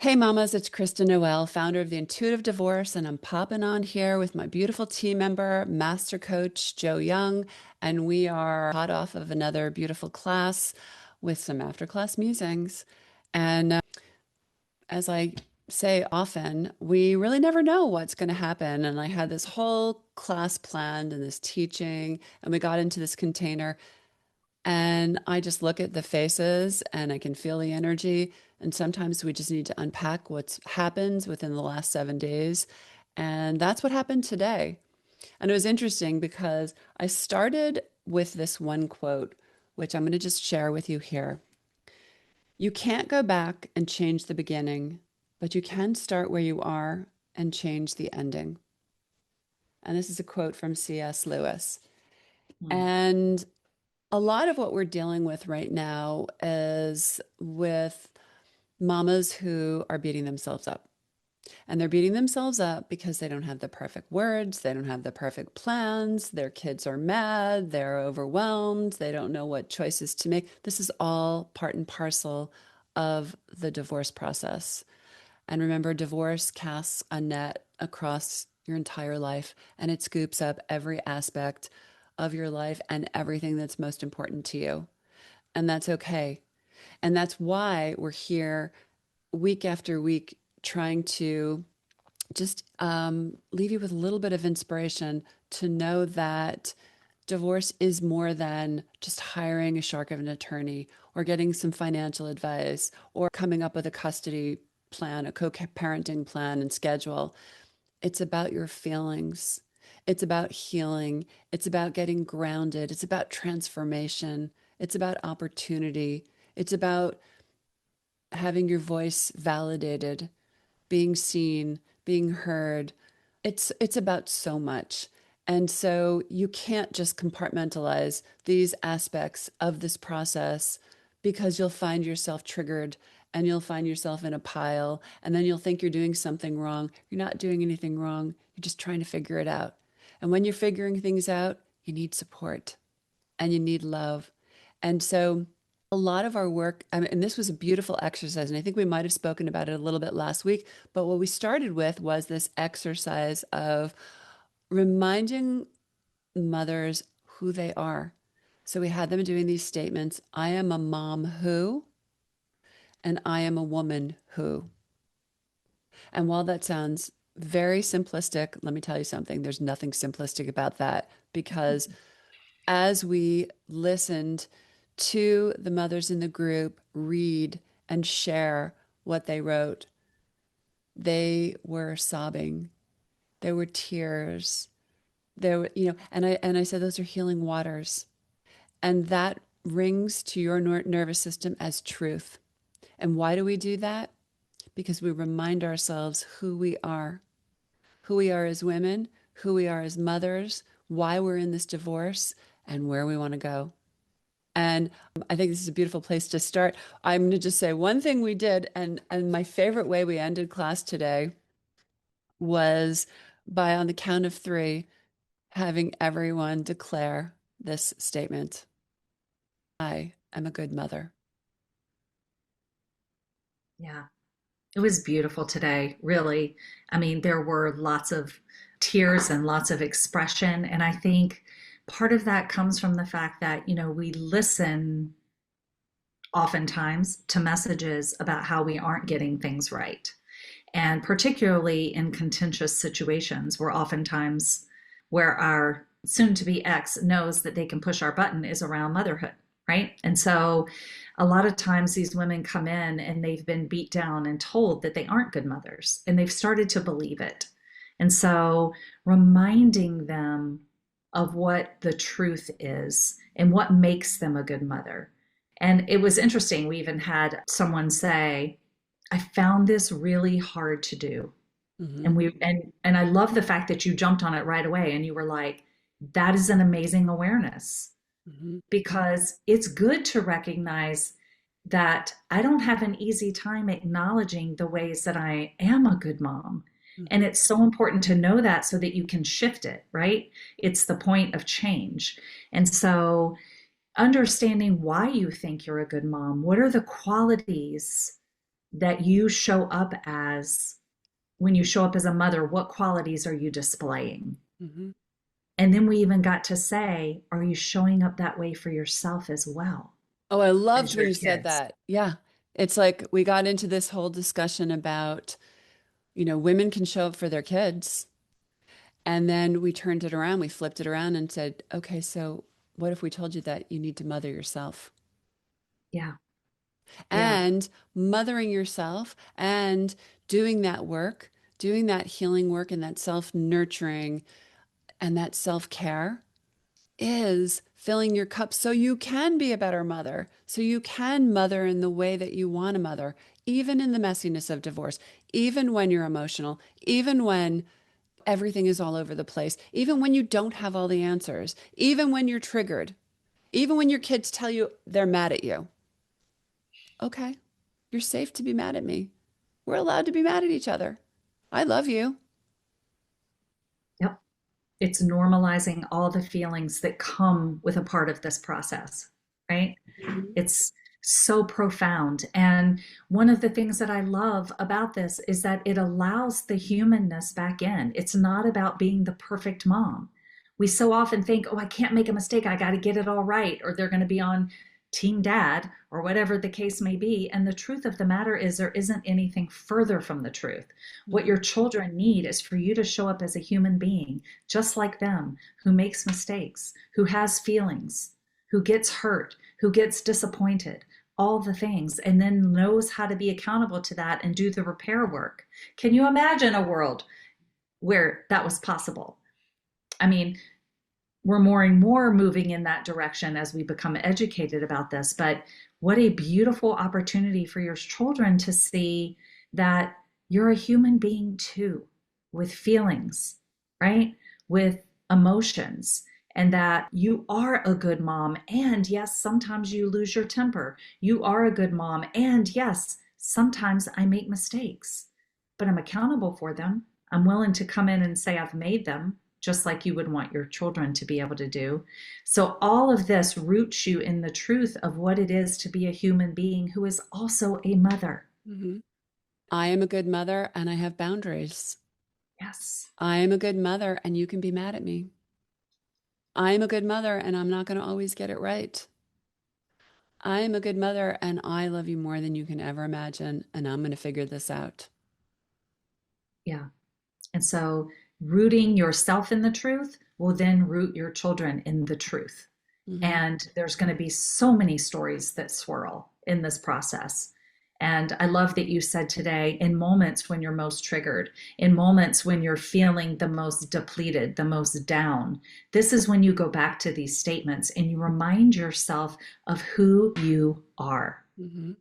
Hey mamas, it's Krista Noel, founder of the Intuitive Divorce, and I'm popping on here with my beautiful team member, Master Coach Joe Young, and we are hot off of another beautiful class with some after class musings. And as I say often, we really never know what's going to happen. And I had this whole class planned and this teaching, and we got into this container. And I just look at the faces and I can feel the energy. And sometimes we just need to unpack what's happened within the last 7 days. And that's what happened today. And it was interesting because I started with this one quote, which I'm going to just share with you here. You can't go back and change the beginning, but you can start where you are and change the ending. And this is a quote from C.S. Lewis. Mm. And a lot of what we're dealing with right now is with mamas who are beating themselves up. And they're beating themselves up because they don't have the perfect words, they don't have the perfect plans, their kids are mad, they're overwhelmed, they don't know what choices to make. This is all part and parcel of the divorce process. And remember, divorce casts a net across your entire life and it scoops up every aspect of your life and everything that's most important to you. And that's okay. And that's why we're here week after week trying to just leave you with a little bit of inspiration to know that divorce is more than just hiring a shark of an attorney or getting some financial advice or coming up with a custody plan, a co-parenting plan and schedule. It's about your feelings. It's about healing. It's about getting grounded. It's about transformation. It's about opportunity. It's about having your voice validated, being seen, being heard. It's about so much. And so you can't just compartmentalize these aspects of this process because you'll find yourself triggered and you'll find yourself in a pile and then you'll think you're doing something wrong. You're not doing anything wrong. You're just trying to figure it out. And when you're figuring things out, you need support and you need love. And so a lot of our work, I mean, and this was a beautiful exercise, and I think we might have spoken about it a little bit last week, but what we started with was this exercise of reminding mothers who they are. So we had them doing these statements. I am a mom who, and I am a woman who. And while that sounds very simplistic, let me tell you something. There's nothing simplistic about that because as we listened to the mothers in the group read and share what they wrote, they were sobbing. There were tears. There were, and I said, those are healing waters. And that rings to your nervous system as truth. And why do we do that? Because we remind ourselves who we are as women, who we are as mothers, why we're in this divorce, and where we want to go. And I think this is a beautiful place to start. I'm going to just say one thing we did, and my favorite way we ended class today was by, on the count of three, having everyone declare this statement. I am a good mother. Yeah, it was beautiful today, really. I mean, there were lots of tears and lots of expression. And I think part of that comes from the fact that, we listen oftentimes to messages about how we aren't getting things right. And particularly in contentious situations, where oftentimes where our soon to be ex knows that they can push our button is around motherhood, right? And so a lot of times these women come in and they've been beat down and told that they aren't good mothers, and they've started to believe it. And so reminding them of what the truth is and what makes them a good mother. And it was interesting. We even had someone say, I found this really hard to do. Hmm. And I love the fact that you jumped on it right away and you were like, that is an amazing awareness, Hmm. because it's good to recognize that I don't have an easy time acknowledging the ways that I am a good mom. And Hmm. it's so important to know that so that you can shift it, right? It's the point of change. And so understanding why you think you're a good mom, what are the qualities that you show up as when you show up as a mother, what qualities are you displaying? Hmm. And then we even got to say, are you showing up that way for yourself as well Oh, I as loved when your you said kids? that. Yeah. It's like we got into this whole discussion about, women can show up for their kids. And then we turned it around, we flipped it around and said, okay, so what if we told you that you need to mother yourself? Yeah, yeah, And mothering yourself and doing that work, doing that healing work and that self-nurturing and that self-care is filling your cup so you can be a better mother, so you can mother in the way that you want to mother, even in the messiness of divorce, even when you're emotional, even when everything is all over the place, even when you don't have all the answers, even when you're triggered, even when your kids tell you they're mad at you. Okay, you're safe to be mad at me. We're allowed to be mad at each other. I love you. yep. It's normalizing all the feelings that come with a part of this process, right? Mhm. It's so profound. And one of the things that I love about this is that it allows the humanness back in. It's not about being the perfect mom. We so often think, oh, I can't make a mistake. I got to get it all right, or they're going to be on team dad, or whatever the case may be. And the truth of the matter is, there isn't anything further from the truth. What Mhm. your children need is for you to show up as a human being, just like them, who makes mistakes, who has feelings, who gets hurt, who gets disappointed, all the things, and then knows how to be accountable to that and do the repair work. Can you imagine a world where that was possible? I mean, we're more and more moving in that direction as we become educated about this, but what a beautiful opportunity for your children to see that you're a human being too, with feelings, right? With emotions, and that you are a good mom. And yes, sometimes you lose your temper. You are a good mom. And yes, sometimes I make mistakes, but I'm accountable for them. I'm willing to come in and say I've made them, just like you would want your children to be able to do. So, all of this roots you in the truth of what it is to be a human being who is also a mother. Mhm. I am a good mother and I have boundaries. Yes. I am a good mother and you can be mad at me. I am a good mother and I'm not going to always get it right. I am a good mother and I love you more than you can ever imagine. And I'm going to figure this out. Yeah. And so, rooting yourself in the truth will then root your children in the truth. Hmm. And there's going to be so many stories that swirl in this process. And I love that you said today, in moments when you're most triggered, in moments when you're feeling the most depleted, the most down, this is when you go back to these statements and you remind yourself of who you are. Hmm.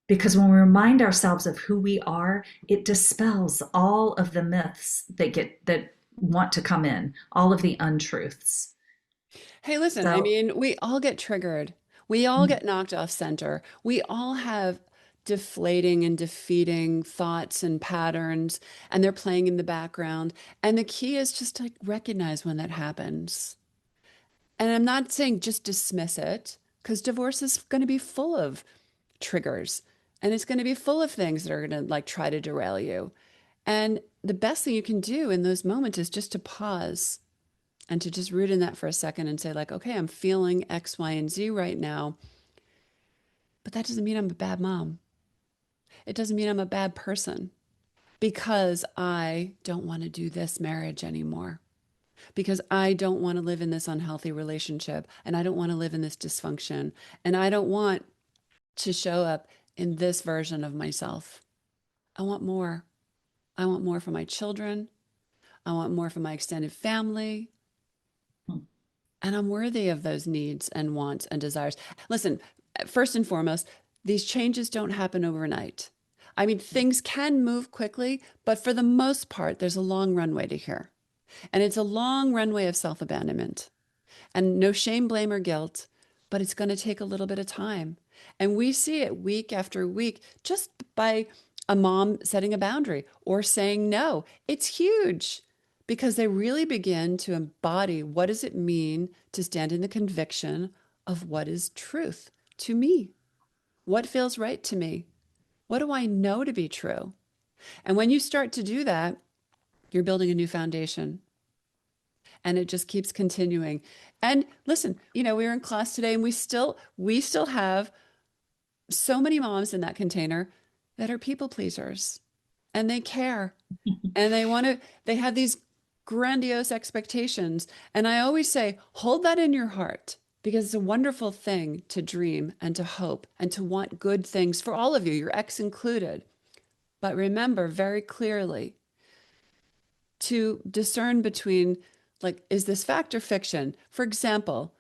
Because when we remind ourselves of who we are, it dispels all of the myths that want to come in, all of the untruths. Hey, listen, I So, mean, we all get triggered. We all mm, get knocked off center. We all have deflating and defeating thoughts and patterns, and they're playing in the background. And the key is just to recognize when that happens. And I'm not saying just dismiss it, because divorce is going to be full of triggers and it's going to be full of things that are going to like try to derail you. And the best thing you can do in those moments is just to pause and to just root in that for a second and say, like, okay, I'm feeling X, Y, and Z right now, but that doesn't mean I'm a bad mom. It doesn't mean I'm a bad person because I don't want to do this marriage anymore. Because I don't want to live in this unhealthy relationship and I don't want to live in this dysfunction and I don't want to show up in this version of myself. I want more. I want more for my children. I want more for my extended family. mm, And I'm worthy of those needs and wants and desires. Listen, first and foremost, these changes don't happen overnight. I mean, things can move quickly, but for the most part, there's a long runway to here. And it's a long runway of self abandonment. And no shame, blame, or guilt, but it's going to take a little bit of time. And we see it week after week just by a mom setting a boundary or saying no. It's huge because they really begin to embody what does it mean to stand in the conviction of what is truth to me? What feels right to me? What do I know to be true? And when you start to do that, you're building a new foundation and it just keeps continuing. And listen, we were in class today and we still have so many moms in that container that are people pleasers and they care and they have these grandiose expectations. And I always say, hold that in your heart because it's a wonderful thing to dream and to hope and to want good things for all of you, your ex included. But remember very clearly to discern between, like, is this fact or fiction? For example,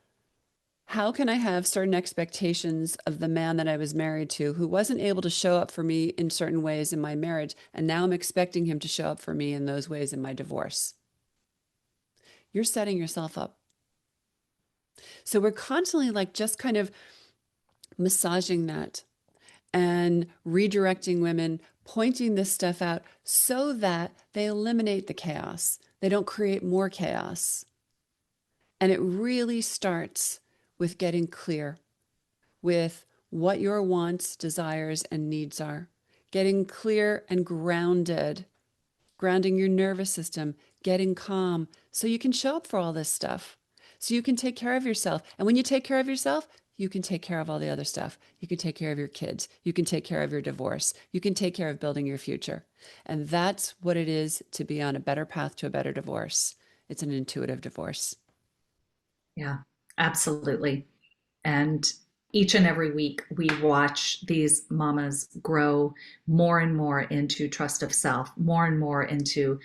how can I have certain expectations of the man that I was married to who wasn't able to show up for me in certain ways in my marriage, and now I'm expecting him to show up for me in those ways in my divorce? You're setting yourself up. So we're constantly like just kind of massaging that and redirecting women, pointing this stuff out so that they eliminate the chaos. They don't create more chaos. And it really starts with getting clear with what your wants, desires, and needs are, getting clear and grounded, grounding your nervous system, getting calm so you can show up for all this stuff, so you can take care of yourself. And when you take care of yourself, you can take care of all the other stuff. You can take care of your kids. You can take care of your divorce. You can take care of building your future. And that's what it is to be on a better path to a better divorce. It's an intuitive divorce. Yeah, absolutely. And each and every week, we watch these mamas grow more and more into trust of self, more and more into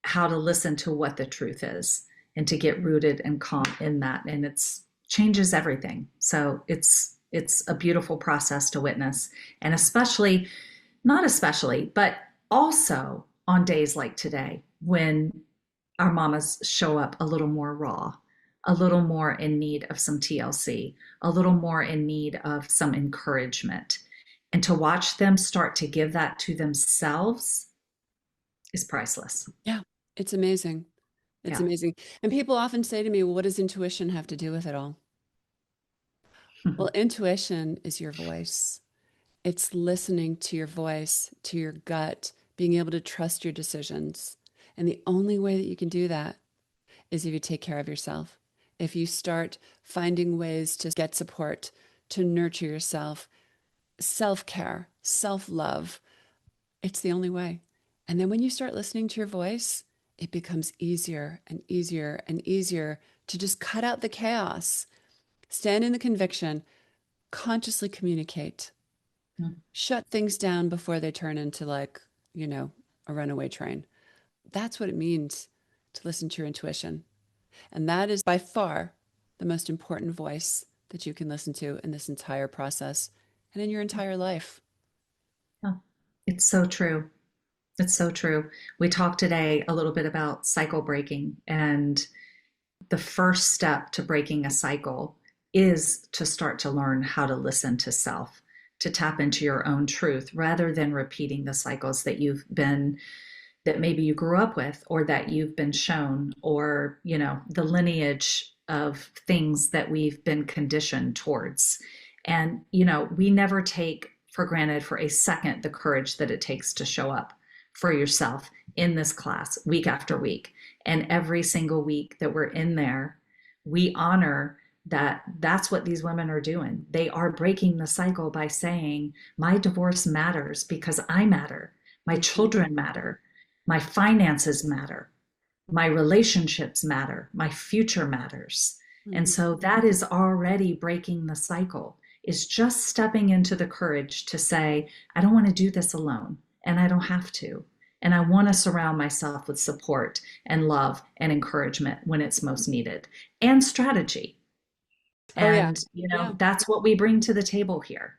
how to listen to what the truth is and to get rooted and calm in that. And it's changes everything. So it's a beautiful process to witness. And especially, not especially, but also on days like today when our mamas show up a little more raw, a little more in need of some TLC, a little more in need of some encouragement. And to watch them start to give that to themselves is priceless. Yeah, it's amazing. It's Yeah. amazing. And people often say to me, well, what does intuition have to do with it all? Well, intuition is your voice. It's listening to your voice, to your gut, being able to trust your decisions. And the only way that you can do that is if you take care of yourself. If you start finding ways to get support, to nurture yourself, self care, self love, it's the only way. And then when you start listening to your voice, it becomes easier and easier and easier to just cut out the chaos, stand in the conviction, consciously communicate, shut things down before they turn into like, you know, a runaway train. That's what it means to listen to your intuition. And that is by far the most important voice that you can listen to in this entire process and in your entire life. Yeah. It's so true. It's so true. We talked today a little bit about cycle breaking, and the first step to breaking a cycle is to start to learn how to listen to self, to tap into your own truth rather than repeating the cycles that maybe you grew up with or that you've been shown, or, the lineage of things that we've been conditioned towards. And, we never take for granted for a second the courage that it takes to show up for yourself in this class week after week. And every single week that we're in there, we honor that that's what these women are doing. They are breaking the cycle by saying, my divorce matters because I matter. My Mhm. children matter. My finances matter. My relationships matter. My future matters. And Mhm. so that is already breaking the cycle, is just stepping into the courage to say, I don't want to do this alone, and I don't have to. And I want to surround myself with support and love and encouragement when it's most needed, and strategy. Oh, yeah. And, Yeah. that's what we bring to the table here.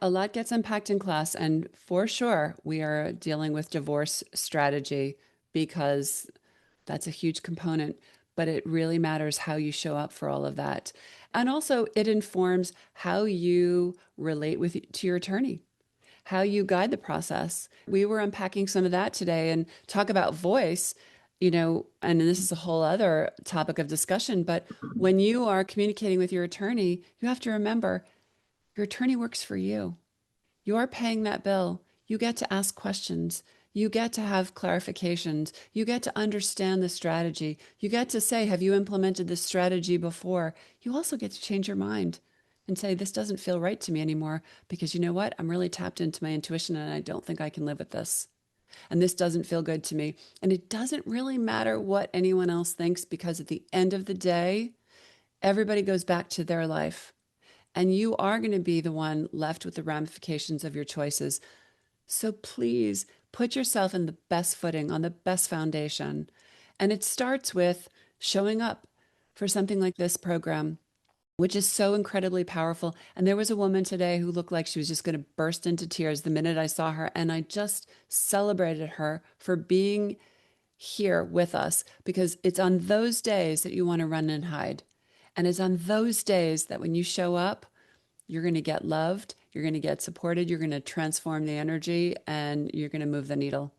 A lot gets unpacked in class, and for sure, we are dealing with divorce strategy because that's a huge component, but it really matters how you show up for all of that. And also, it informs how you relate with to your attorney, how you guide the process. We were unpacking some of that today and talk about voice, and this is a whole other topic of discussion, but when you are communicating with your attorney, you have to remember your attorney works for you. You are paying that bill. You get to ask questions. You get to have clarifications. You get to understand the strategy. You get to say, have you implemented this strategy before? You also get to change your mind and say, this doesn't feel right to me anymore because you know what? I'm really tapped into my intuition and I don't think I can live with this. And this doesn't feel good to me. And it doesn't really matter what anyone else thinks because at the end of the day, everybody goes back to their life. And you are going to be the one left with the ramifications of your choices. So please put yourself in the best footing, on the best foundation. And it starts with showing up for something like this program, which is so incredibly powerful. And there was a woman today who looked like she was just going to burst into tears the minute I saw her. And I just celebrated her for being here with us because it's on those days that you want to run and hide. And it's on those days that when you show up, you're going to get loved, you're going to get supported, you're going to transform the energy, and you're going to move the needle.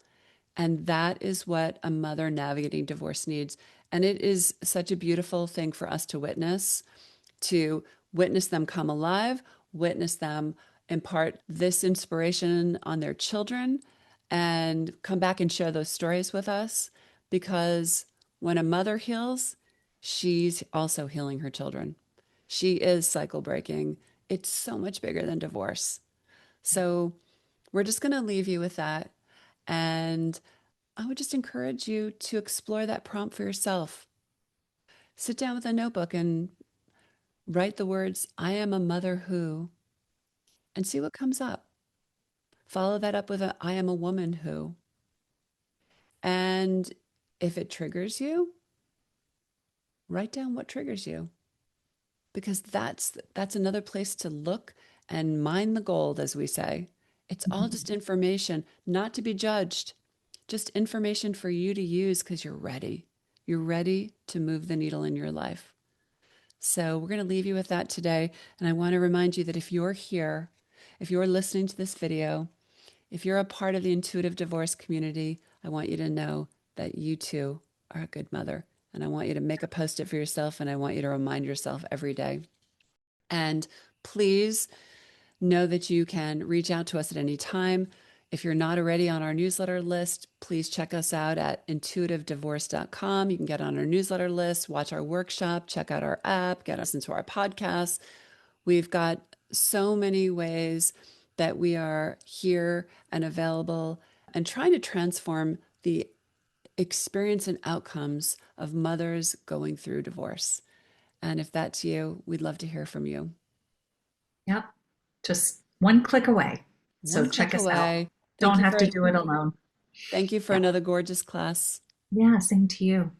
And that is what a mother navigating divorce needs. And it is such a beautiful thing for us to witness them come alive, witness them impart this inspiration on their children, and come back and share those stories with us. Because when a mother heals, she's also healing her children. She is cycle breaking. It's so much bigger than divorce. So we're just going to leave you with that. And I would just encourage you to explore that prompt for yourself. Sit down with a notebook and write the words, I am a mother who, and see what comes up. Follow that up with a, I am a woman who. And if it triggers you, write down what triggers you because that's another place to look and mine the gold, as we say. It's all just information, not to be judged, just information for you to use because you're ready. You're ready to move the needle in your life. So we're going to leave you with that today. And I want to remind you that if you're here, if you're listening to this video, if you're a part of the intuitive divorce community, I want you to know that you too are a good mother. And I want you to make a post it for yourself and I want you to remind yourself every day. And please know that you can reach out to us at any time. If you're not already on our newsletter list, please check us out at intuitivedivorce.com. You can get on our newsletter list, watch our workshop, check out our app, get us into our podcasts. We've got so many ways that we are here and available and trying to transform the experience and outcomes of mothers going through divorce. And if that's you, we'd love to hear from you. Yep. Just one click away. So One check click us out. away. Don't have to do it alone. Thank you for Yep. another gorgeous class. Yeah, same to you.